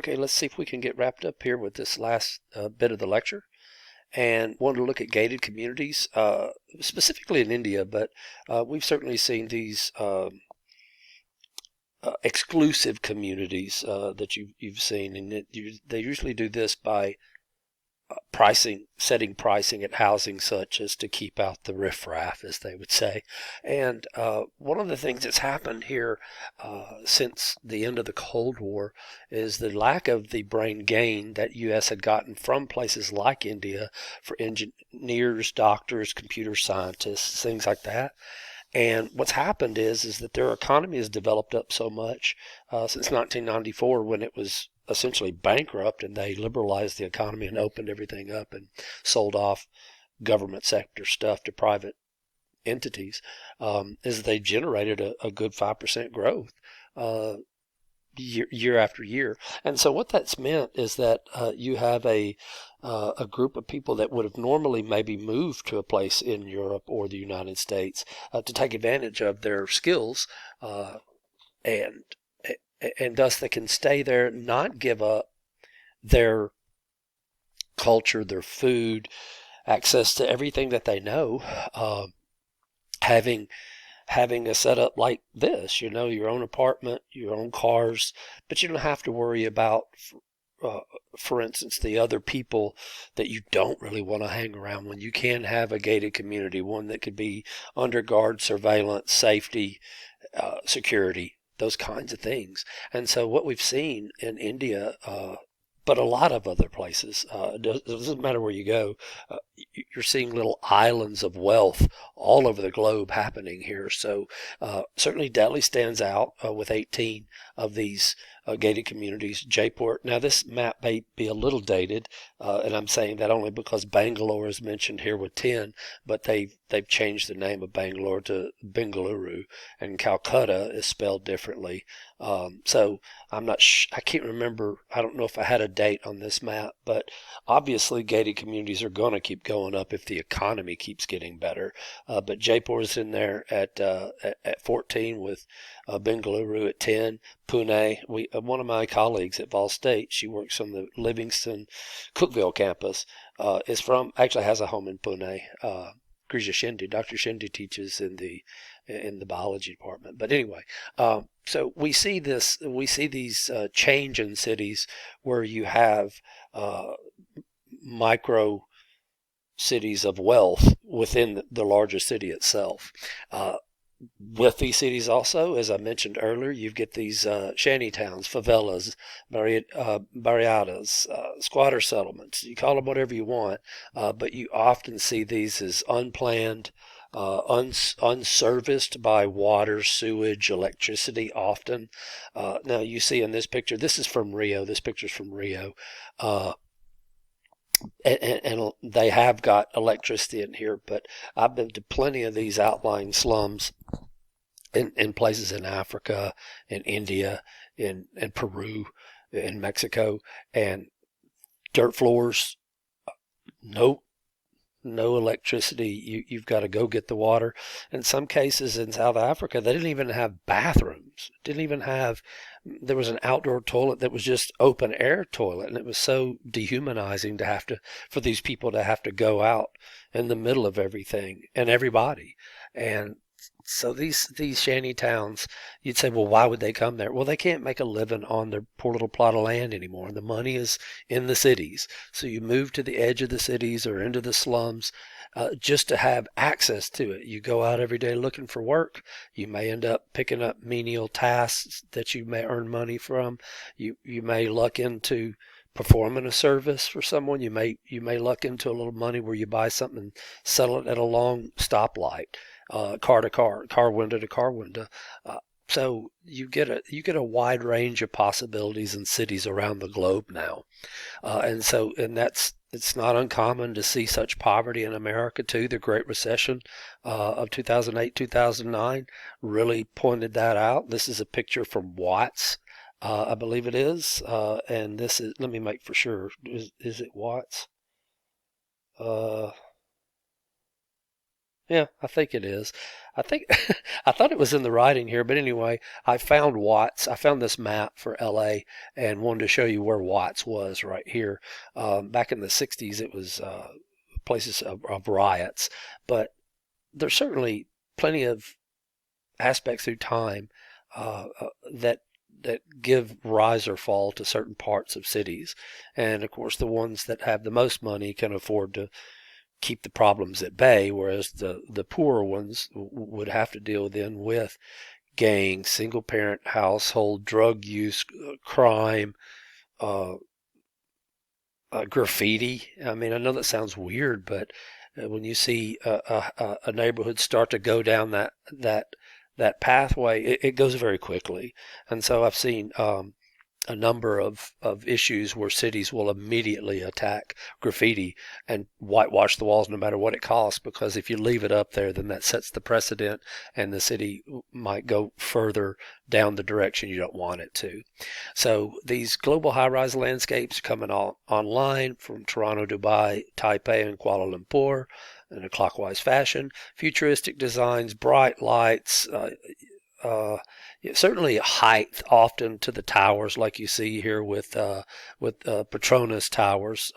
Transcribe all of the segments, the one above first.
Okay, let's see if we can get wrapped up here with this last bit of the lecture. And wanted to look at gated communities, specifically in India, but we've certainly seen these exclusive communities that you've seen, and they usually do this by setting pricing at housing such as to keep out the riffraff, as they would say. And one of the things that's happened here since the end of the Cold War is the lack of the brain gain that U.S. had gotten from places like India for engineers, doctors, computer scientists, things like that. And what's happened is that their economy has developed up so much since 1994, when it was essentially bankrupt, and they liberalized the economy and opened everything up and sold off government sector stuff to private entities, is they generated a good 5% growth year after year. And so what that's meant is that you have a group of people that would have normally maybe moved to a place in Europe or the United States to take advantage of their skills, and thus they can stay there, not give up their culture, their food, access to everything that they know, having a setup like this, your own apartment, your own cars, but you don't have to worry about, for instance, the other people that you don't really want to hang around when you can have a gated community, one that could be under guard, surveillance, safety, security, those kinds of things. And so what we've seen in India, but a lot of other places, it doesn't matter where you go, you're seeing little islands of wealth all over the globe happening here. So certainly Delhi stands out with 18 of these gated communities. Jaipur, now this map may be a little dated, and I'm saying that only because Bangalore is mentioned here with 10, but they've changed the name of Bangalore to Bengaluru, and Calcutta is spelled differently. So I'm not I can't remember. I don't know if I had a date on this map, but obviously gated communities are going to keep going up if the economy keeps getting better. But Jaipur is in there at 14, with Bengaluru at 10. Pune, one of my colleagues at Vol State, she works on the Livingston Cookville campus, actually has a home in Pune. Grija Shinde, Dr. Shinde teaches in the biology department. But anyway, so we see these change in cities where you have micro cities of wealth within the larger city itself. With these cities also, as I mentioned earlier, you get these shanty towns, favelas, barriadas, squatter settlements. You call them whatever you want, but you often see these as unplanned, unserviced by water, sewage, electricity often. Now you see in this picture, this is from Rio. This picture's from Rio. And they have got electricity in here, but I've been to plenty of these outlying slums in places in Africa, in India, in Peru, in Mexico, and dirt floors, no electricity. You've got to go get the water. In some cases in South Africa, they didn't even have bathrooms. There was an outdoor toilet that was just open air toilet, and it was so dehumanizing for these people to have to go out in the middle of everything and everybody. And so these shanty towns, you'd say, well, why would they come there? Well, they can't make a living on their poor little plot of land anymore. The money is in the cities. So you move to the edge of the cities or into the slums just to have access to it. You go out every day looking for work. You may end up picking up menial tasks that you may earn money from. You may luck into performing a service for someone. You may luck into a little money where you buy something and sell it at a long stoplight. Car to car window to car window. So you get a wide range of possibilities in cities around the globe now, and it's not uncommon to see such poverty in America too. The Great Recession of 2008, 2009 really pointed that out. This is a picture from Watts, I believe it is, and this is. Let me make for sure. Is it Watts? Yeah, I think it is. I think I thought it was in the writing here, but anyway, I found Watts. I found this map for LA and wanted to show you where Watts was right here. Back in the 60s, it was places of riots, but there's certainly plenty of aspects through time that give rise or fall to certain parts of cities, and of course, the ones that have the most money can afford to keep the problems at bay, whereas the poorer ones would have to deal then with gangs, single parent household, drug use, crime, uh, graffiti. I mean, I know that sounds weird, but when you see a neighborhood start to go down that pathway, it goes very quickly. And so I've seen a number of issues where cities will immediately attack graffiti and whitewash the walls no matter what it costs, because if you leave it up there, then that sets the precedent and the city might go further down the direction you don't want it to. So these global high-rise landscapes are coming online from Toronto, Dubai, Taipei, and Kuala Lumpur in a clockwise fashion. Futuristic designs, bright lights, uh, yeah, certainly height often to the towers, like you see here with Petronas Towers,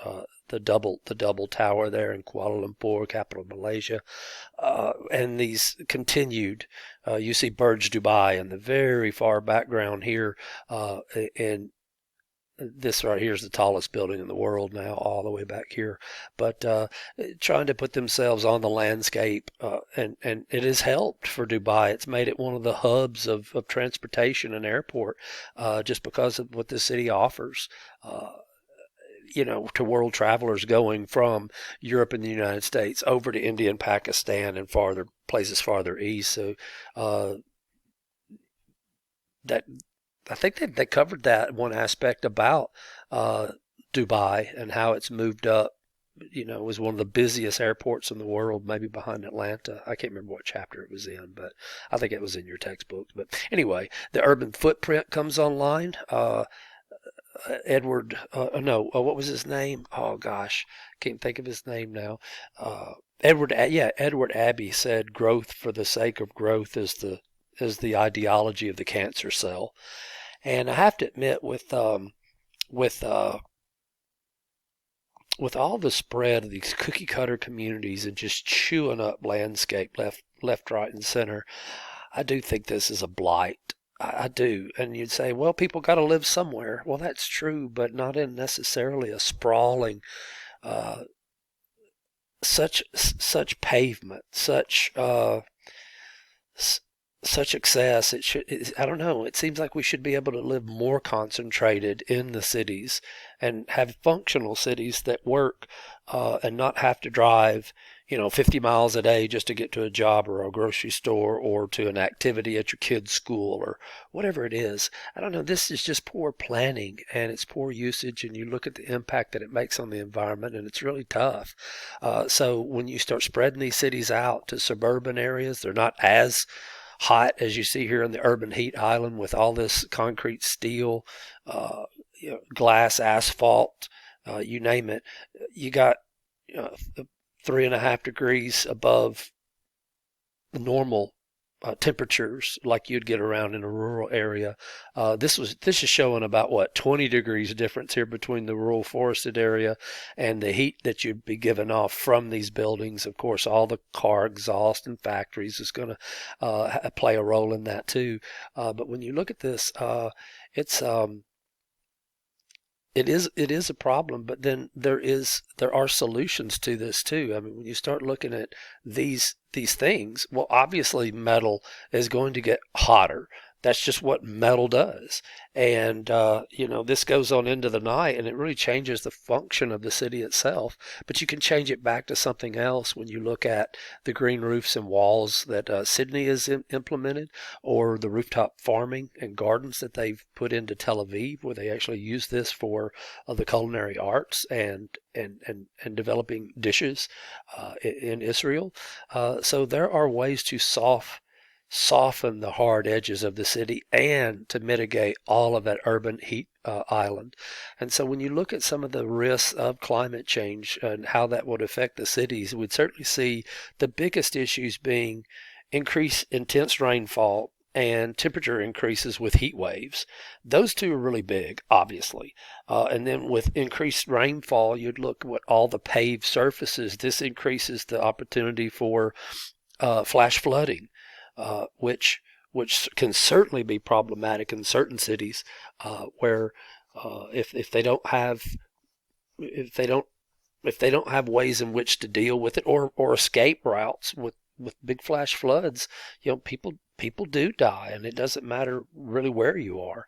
the double tower there in Kuala Lumpur, capital of Malaysia, and these continued. You see Burj Dubai in the very far background here, and this right here is the tallest building in the world now, all the way back here. But trying to put themselves on the landscape, and it has helped for Dubai. It's made it one of the hubs of transportation and airport, just because of what the city offers. To world travelers going from Europe and the United States over to India and Pakistan and farther places farther east. So that I think they covered that one aspect about Dubai and how it's moved up. It was one of the busiest airports in the world, maybe behind Atlanta. I can't remember what chapter it was in, but I think it was in your textbooks. But anyway, the urban footprint comes online. Edward, no, what was his name? Oh gosh, can't think of his name now. Edward Abbey said, "Growth for the sake of growth is the ideology of the cancer cell." And I have to admit, with all the spread of these cookie cutter communities and just chewing up landscape left, right, and center, I do think this is a blight. I do. And you'd say, well, people got to live somewhere. Well, that's true, but not in necessarily a sprawling, uh, such pavement, such excess. I don't know. It seems like we should be able to live more concentrated in the cities and have functional cities that work, and not have to drive 50 miles a day just to get to a job or a grocery store or to an activity at your kid's school or whatever it is. I don't know. This is just poor planning and it's poor usage, and you look at the impact that it makes on the environment, and it's really tough. So when you start spreading these cities out to suburban areas, they're not as hot as you see here in the urban heat island with all this concrete, steel, glass, asphalt, you name it. You got 3.5 degrees above the normal temperatures like you'd get around in a rural area. This is showing about 20 degrees difference here between the rural forested area and the heat that you'd be given off from these buildings. Of course, all the car exhaust and factories is going to play a role in that too. But when you look at this, it's it is a problem, but then there are solutions to this too. I mean, when you start looking at these things, well, obviously metal is going to get hotter. That's just what metal does. And this goes on into the night, and it really changes the function of the city itself. But you can change it back to something else when you look at the green roofs and walls that Sydney has implemented, or the rooftop farming and gardens that they've put into Tel Aviv, where they actually use this for the culinary arts and developing dishes in Israel. So there are ways to soften the hard edges of the city and to mitigate all of that urban heat island. And so when you look at some of the risks of climate change and how that would affect the cities, we'd certainly see the biggest issues being increased intense rainfall and temperature increases with heat waves. Those two are really big, obviously. And then with increased rainfall, you'd look at all the paved surfaces. This increases the opportunity for flash flooding, which can certainly be problematic in certain cities, where if they don't have ways in which to deal with it or escape routes with big flash floods, people do die, and it doesn't matter really where you are.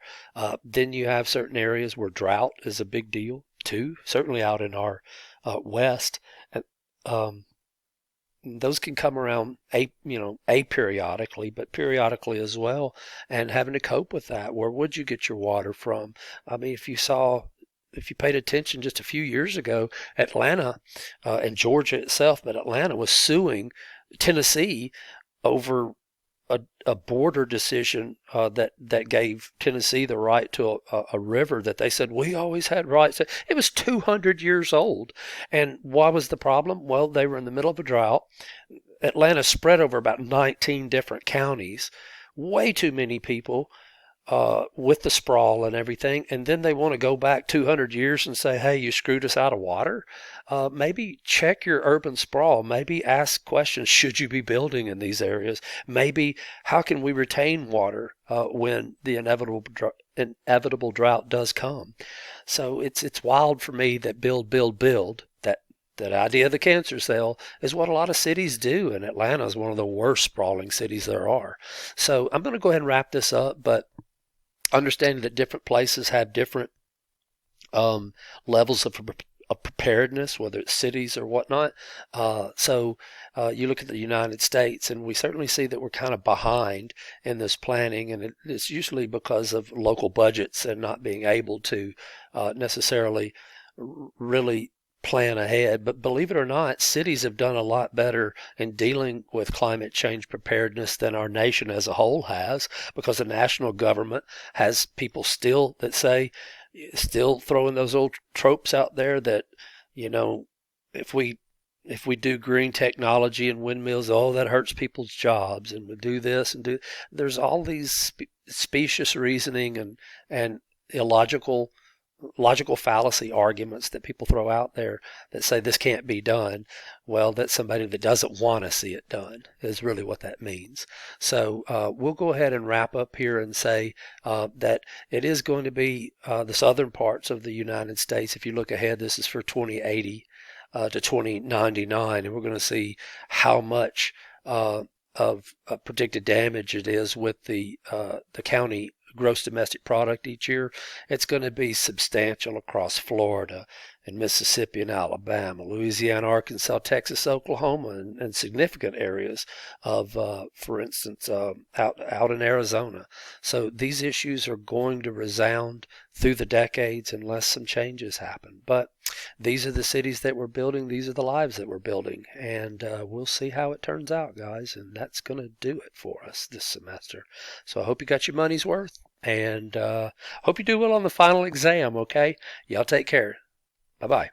Then you have certain areas where drought is a big deal too. Certainly out in our west, those can come around aperiodically, but periodically as well, and having to cope with that. Where would you get your water from? I mean, if you paid attention just a few years ago, Atlanta and Georgia itself, but Atlanta was suing Tennessee over a border decision that gave Tennessee the right to a river that they said we always had rights. It was 200 years old. And what was the problem? Well, they were in the middle of a drought. Atlanta spread over about 19 different counties. Way too many people with the sprawl and everything, and then they want to go back 200 years and say, hey, you screwed us out of water. Maybe check your urban sprawl. Maybe ask questions. Should you be building in these areas? Maybe how can we retain water when the inevitable drought does come? So it's wild for me that build, that idea of the cancer cell is what a lot of cities do, and Atlanta is one of the worst sprawling cities there are. So I'm going to go ahead and wrap this up, but understanding that different places have different levels of preparedness, whether it's cities or whatnot. So you look at the United States, and we certainly see that we're kind of behind in this planning, and it's usually because of local budgets and not being able to necessarily really plan ahead. But believe it or not, cities have done a lot better in dealing with climate change preparedness than our nation as a whole has, because the national government has people still throwing those old tropes out there that, if we do green technology and windmills, that hurts people's jobs, and we do this and there's all these specious reasoning and illogical fallacy arguments that people throw out there that say this can't be done. Well, that's somebody that doesn't want to see it done is really what that means. So we'll go ahead and wrap up here and say that it is going to be the southern parts of the United States. If you look ahead, this is for 2080 to 2099, and we're going to see how much of predicted damage it is with the county gross domestic product each year. It's going to be substantial across Florida and Mississippi and Alabama, Louisiana, Arkansas, Texas, Oklahoma, and significant areas of, for instance, out in Arizona. So these issues are going to resound through the decades unless some changes happen. But these are the cities that we're building. These are the lives that we're building. And we'll see how it turns out, guys. And that's going to do it for us this semester. So I hope you got your money's worth. And hope you do well on the final exam, okay? Y'all take care. Bye-bye.